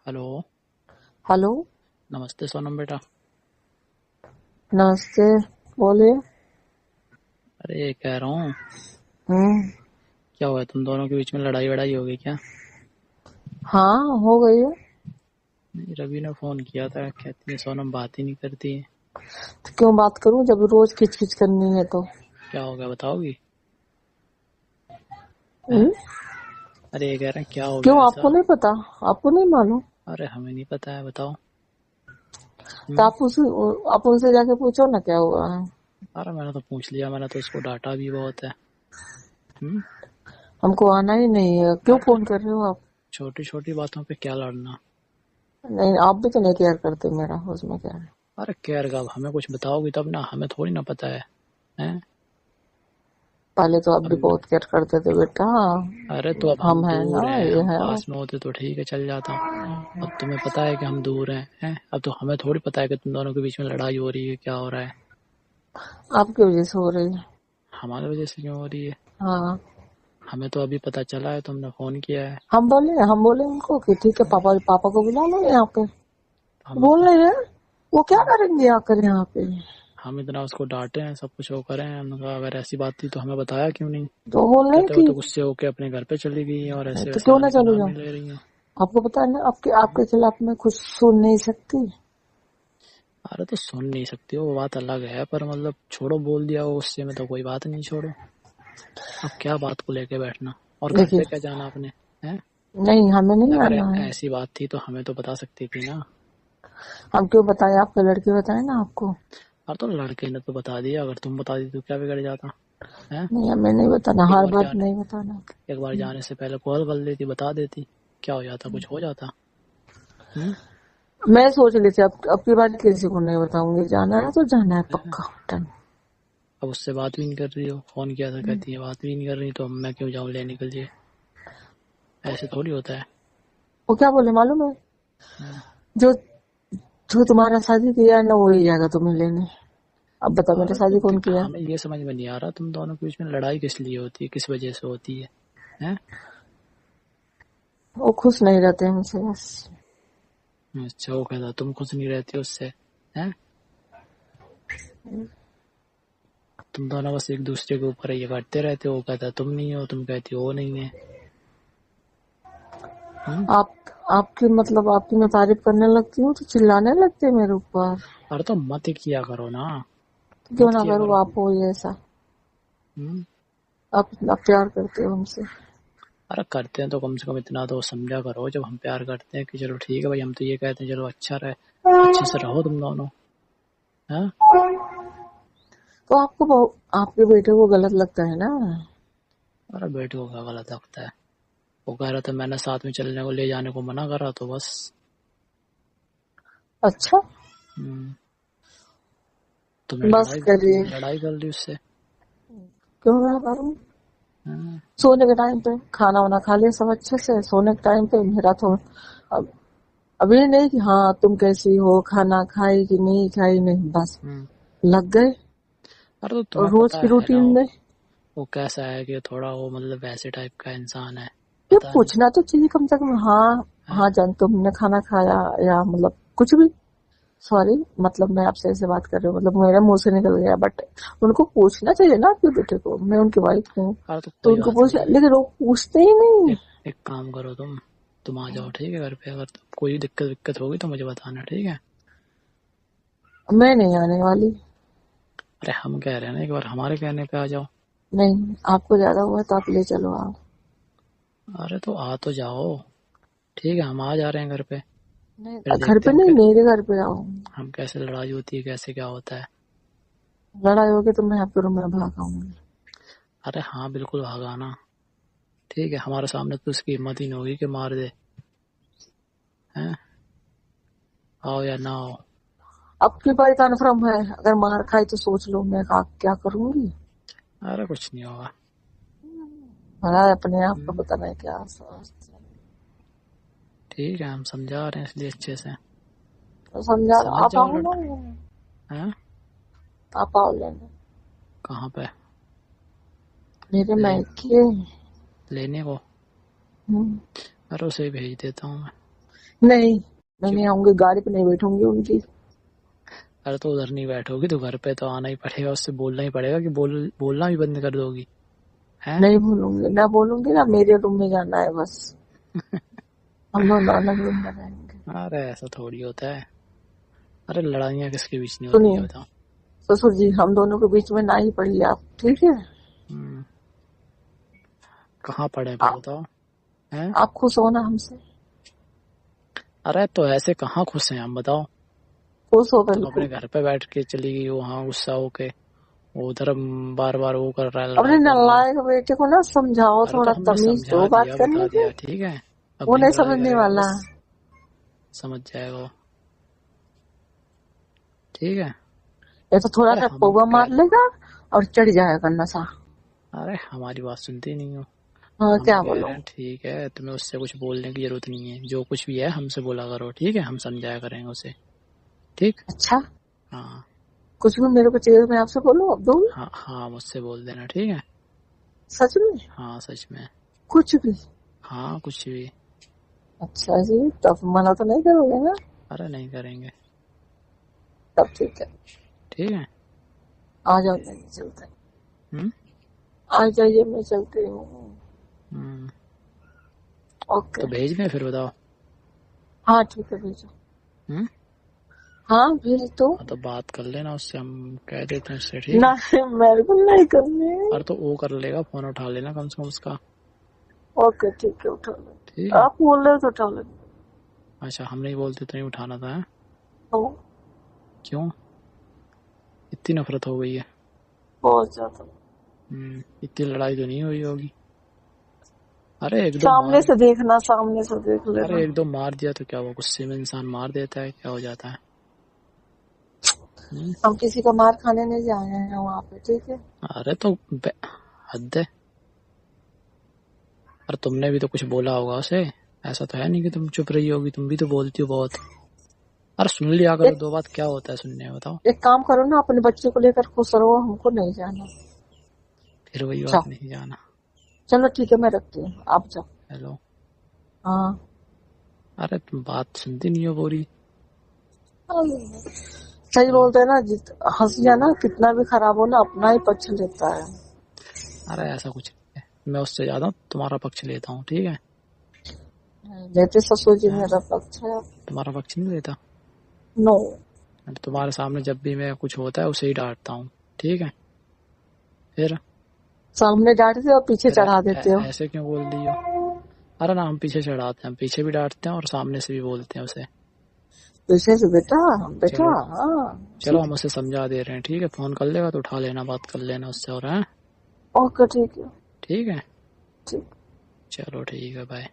Hello. Hello. नमस्ते सोनम बेटा। नमस्ते। बोलिए। अरे ये कह रहा हूँ, हम्म। क्या हुआ तुम दोनों के बीच में लड़ाई वड़ाई हो गई क्या? हाँ, हो गई है। नहीं, रवि ने फोन किया था, कहती है सोनम बात ही नहीं करती है। तो क्यों बात करूं जब रोज खिच खिच करनी है तो। क्या हो गया बताओगी? हैं? हम्म। अरे ये कह रहे हैं क्या हो क्यों, गया आपको ऐसा? नहीं पता? आपको नहीं मालूम? अरे हमें नहीं पता है, बताओ। तो हम्म। आप उनसे जाके पूछो ना क्या हुआ है। अरे मैंने तो पूछ लिया, मैंने तो उसको डांटा भी बहुत है। हम्म। हमको आना ही नहीं है, क्यों अरे तो फोन कर रहे हो आप? छोटी छोटी बातों पे क्या लड़ना? नहीं, आप भी तो नहीं केयर करते मेरा, उसमें क्या है। अरे केयर का हमें कुछ बताओगी तब ना, हमें थोड़ी ना पता है। हैं? पहले तो आप भी अब बहुत केयर करते थे बेटा। अरे तो अब हम हम हैं ना, दूर हैं, ये हम है वो। पास में होते तो ठीक है चल जाता। अब तुम्हें पता है कि हम दूर हैं? अब तो हमें थोड़ी पता है कि तुम दोनों के बीच में लड़ाई हो रही है, क्या हो रहा है। आपकी वजह से हो रही है। हमारी वजह से क्यों हो रही है? हाँ। हमें तो अभी पता चला है, तुमने फोन किया है। हम बोले उनको कि ठीक है, पापा पापा को बुला लो यहाँ पे। हम बोल रहे हैं वो क्या करेंगे आकर यहाँ पे। हम इतना उसको डांटे हैं, सब कुछ वो करें हैं, हमने कहा अगर ऐसी बात थी तो हमें बताया क्यों नहीं। तो बोल रहे हैं कहते हो कि तो गुस्से होके अपने घर पे चली गई हैं और ऐसे तो वैसे क्यों ना आने का चले नाम जाओ। नहीं ले रही हैं। आपको पता है ना, आपके आपके खिलाफ मैं कुछ सुन नहीं सकती। अरे तो सुन नहीं सकती हो वो बात अलग है, पर मतलब छोड़ो, बोल दिया वो गुस्से में तो कोई बात नहीं, छोड़ो। अब क्या बात को लेके बैठना, और घर देखिए, पे क्या जाना आपने? हैं? नहीं हमें नहीं अगर आना है। ऐसी बात थी तो हमें तो बता सकती थी ना। हम क्यों बताए, आपके लड़के बताए ना आपको। और तो लड़के ने तो बता दिया, अगर तुम बता दी तो क्या बिगड़ जाता? है? नहीं, हमें नहीं बताना, एक हर बार बात जाने नहीं बताना। एक बार जाने से पहले कॉल कर देती, बता देती, क्या हो जाता, कुछ हो जाता? हम्म। मैं सोच रही थी अब की बार किसी को नहीं बताऊंगी, जाना है तो जाना है है? पक्का डन। अब उससे बात भी नहीं कर रही हो, फोन किया था कहती है बात भी नहीं कर रही, तो अब मैं क्यों जाऊं लेने के लिए? ऐसे थोड़ी होता है। वो क्या बोले मालूम है? हम्म। जो जो तुम्हारा शादी किया है ना, वही जाएगा तुम्हें लेने। अब बता, मेरा अरे तो शादी कौन किया? हमें ये समझ में नहीं आ रहा, तुम दोनों के बीच में लड़ाई किस लिए होती है, किस वजह से होती है? हैं? वो खुश नहीं रहते हमसे बस। अच्छा, वो कहता तुम खुश नहीं रहती उससे? हैं? तुम दोनों बस एक दूसरे के ऊपर ये करते रहते हो, वो कहता तुम नहीं हो, तुम कहती हो वो नहीं है। हम्म। आप आपकी मतलब आपकी मैं तारीफ करने लगती हूँ तो चिल्लाने लगते हैं मेरे ऊपर। अरे तो मत किया करो ना, क्यों मत ना किया करूँ, करो। आप हो ही ऐसा। हम्म। आप इतना प्यार करते हो हमसे। अरे करते हैं तो कम से कम इतना तो समझा करो, जब हम प्यार करते हैं कि चलो ठीक है भाई, हम तो ये कहते हैं चलो अच्छा रहे, अच्छे से रहो तुम दोनों। हाँ? तो आपके बेटे को गलत लगता है ना? अरे बेटे को क्या गलत लगता है? वो कह रहा था मैंने साथ में चलने को, ले जाने को मना करा तो बस। अच्छा। हम्म। तुमने बस लड़ाई करिए। लड़ाई कर ली उससे? क्यों ना करूँ? हाँ। सोने के टाइम पे खाना वाना खा लिया सब अच्छे से, सोने के टाइम पे मेरा तो अब अभी नहीं कि हाँ तुम कैसी हो, खाना खाई कि नहीं खाई, नहीं बस हम्म। लग गए। अरे तो और तुम्हें रोज पता की है ना रूटीन में वो कैसा है, कि थोड़ा वो मतलब वैसे टाइप का इंसान है। ये पता नहीं। पूछना तो चाहिए कम से कम। हाँ। है? हाँ जान, तुमने खाना खाया या मतलब कुछ भी। सॉरी, मतलब मैं आपसे ऐसे बात कर रही हूँ, मतलब मेरे मुंह से निकल गया, बट उनको पूछना चाहिए ना आपके बेटे को, मैं उनकी वाइफ हूँ। अरे तो तो कोई उनको बात पूछ, नहीं। लेकिन वो पूछते ही नहीं। एक एक काम करो, तुम आ जाओ ठीक है घर पे, अगर कोई दिक्कत विक्कत होगी तो मुझे बताना, ठीक है? मैं नहीं आने वाली। अरे हम कह रहे हैं ना, एक बार हमारे कहने पे आ जाओ। नहीं, आपको ज्यादा हुआ तो आप ले चलो आप। अरे तो आ तो जाओ, ठीक है हम आ जा रहे हैं घर पे। फिर नहीं, घर देखते पे हैं नहीं, मेरे घर पे आओ। हम कैसे लड़ाई होती है, कैसे क्या होता है। लड़ाई होगी तो मैं आपके रूम में भाग आऊंगी। अरे हाँ बिल्कुल भगाना। ठीक है, हमारे सामने तो उसकी हिम्मत ही नहीं होगी कि मार दे। हैं? आओ या ना आओ। अब की बार कन्फर्म है, अगर मार खाई तो सोच लो मैं क्या करूंगी। अरे कुछ नहीं होगा। भला अपने आप का हम्म, पता नहीं क्या सोच। ठीक है हम समझा रहे हैं इसलिए अच्छे से। तो समझा, समझ आप जाओ आओ ना। हैं? आप आओ लेने कहाँ पे? मेरे ले मायके। लेने को? हम्म। अरे उसे ही भेज देता हूँ मैं। नहीं, मैं नहीं क्यों? आऊंगी, गाड़ी पे नहीं बैठूंगी उनकी। अरे तो उधर नहीं बैठोगी तो घर पे तो आना ही पड़ेगा, उससे बोलना ही पड़ेगा कि बोलना भी बंद कर दोगी हैं? नहीं बोलूंगी, ना बोलूंगी ना, मेरे रूम में जाना है बस। हम दोनों अलग रूम में रहेंगे। अरे ऐसा थोड़ी होता है। अरे लड़ाइयाँ किसके बीच नहीं होती है सुनिए बताओ। ससुर जी, हम दोनों के बीच में ना ही पड़ी आप, ठीक है? हम्म, कहाँ पड़े आ, फिर बताओ हैं? आप खुश हो ना हमसे? अरे तो ऐसे कहाँ खुश हैं हम बताओ। खुश हो तुम अपने बिल्कुल। घर पे बैठ के चली गई वहां गुस्सा होके, वो उधर बार बार वो कर रहा है, अपने लड़ाई कर रहा है। नालायक बेटे को ना समझाओ, अरे तो थोड़ा हमने तमीज समझा दो बात दिया, करने बता की। दिया, ठीक है। अब वो नहीं नहीं लड़ाई समझने करेगा वाला। बस, समझ जाएगा वो, ठीक है। या तो थोड़ा अरे सा हम पौवा कह मार लेगा और चढ़ जाएगा नशा। अरे हमारी बात सुनती नहीं हो। हाँ, हम क्या कह बोलो? रहे हैं ठीक है, तुम्हें उससे कुछ बोलने की जरूरत नहीं है, जो कुछ भी है हमसे बोला करो, ठीक है, हम समझाया करेंगे उसे, ठीक। अच्छा, हाँ कुछ भी मेरे को चाहिए मैं आपसे बोलूं, अब दूं? हाँ हाँ, मुझसे बोल देना, ठीक है। सच में? हाँ सच में। कुछ भी? हाँ कुछ भी। अच्छा जी, तब मना तो नहीं करोगे ना? अरे नहीं करेंगे, तब ठीक है। ठीक है। आ जाओ, नहीं चलते। हम्म आ जाइए, मैं चलती हूँ। हम्म, ओके। तो भेज दें फिर बताओ। हाँ ठीक है, भेजो। हम्म, हाँ भेज दो। हाँ तो बात कर लेना उससे, हम कह देते हैं उससे, ठीक है। नहीं, मेरे को नहीं करनी। अरे तो वो कर लेगा, फोन उठा लेना कम से कम उसका, ओके ठीक है, उठा ठीक लो, है। आप बोल रहे हो तो उठा लो। अच्छा हम नहीं बोलते तो नहीं उठाना था हैं? तो क्यों, इतनी नफरत हो गई है? बहुत ज्यादा। इतनी लड़ाई तो नहीं हुई होगी। अरे एक दो सामने मार से देखना, सामने से देख अरे लेना। एक दो मार दिया तो क्या, वो गुस्से में इंसान मार देता है, क्या हो जाता है? हम्म, हम किसी का मार खाने नहीं जाए हैं वहाँ पे, ठीक है? अरे तो हद है। अरे तुमने भी तो कुछ बोला होगा उसे, ऐसा तो है नहीं कि तुम चुप रही होगी, तुम भी तो बोलती हो बहुत। अरे सुन लिया करो, एक दो बात क्या होता है सुनने में बताओ। एक काम करो ना, अपने बच्चे को लेकर खुश रहो, हमको नहीं जाना। फिर वही जाओ। बात, नहीं जाना। चलो ठीक है, मैं रखती हूँ, आप जाओ। हेलो। हाँ। अरे तुम बात सुनती नहीं हो पूरी। सही हेलो। बोलते हैं ना, हंसिया ना कितना भी खराब हो ना, अपना ही पक्ष लेता है। अरे ऐसा कुछ नहीं है, मैं उससे ज्यादा तुम्हारा पक्ष लेता हूँ, ठीक है। लेते ससुर जी हाँ, मेरा पक्ष है। तुम्हारा पक्ष नहीं लेता। नो। तुम्हारे सामने जब भी मैं कुछ होता है उसे ही डांटता हूँ, ठीक है। फिर सामने डांटते और पीछे फिर चढ़ा देते हो। ऐसे क्यों बोल दी हो? अरे ना, हम पीछे चढ़ाते हैं, हम पीछे भी डांटते हैं और सामने से भी बोलते हैं उसे। पीछे से बेटा, बेटा, चलो, हाँ। चलो हम उसे समझा दे रहे हैं, ठीक है। फोन कर लेगा तो उठा लेना, बात कर लेना उससे, और है ओके ठीक है। ठीक है। ठीक। चलो ठीक है, बाय।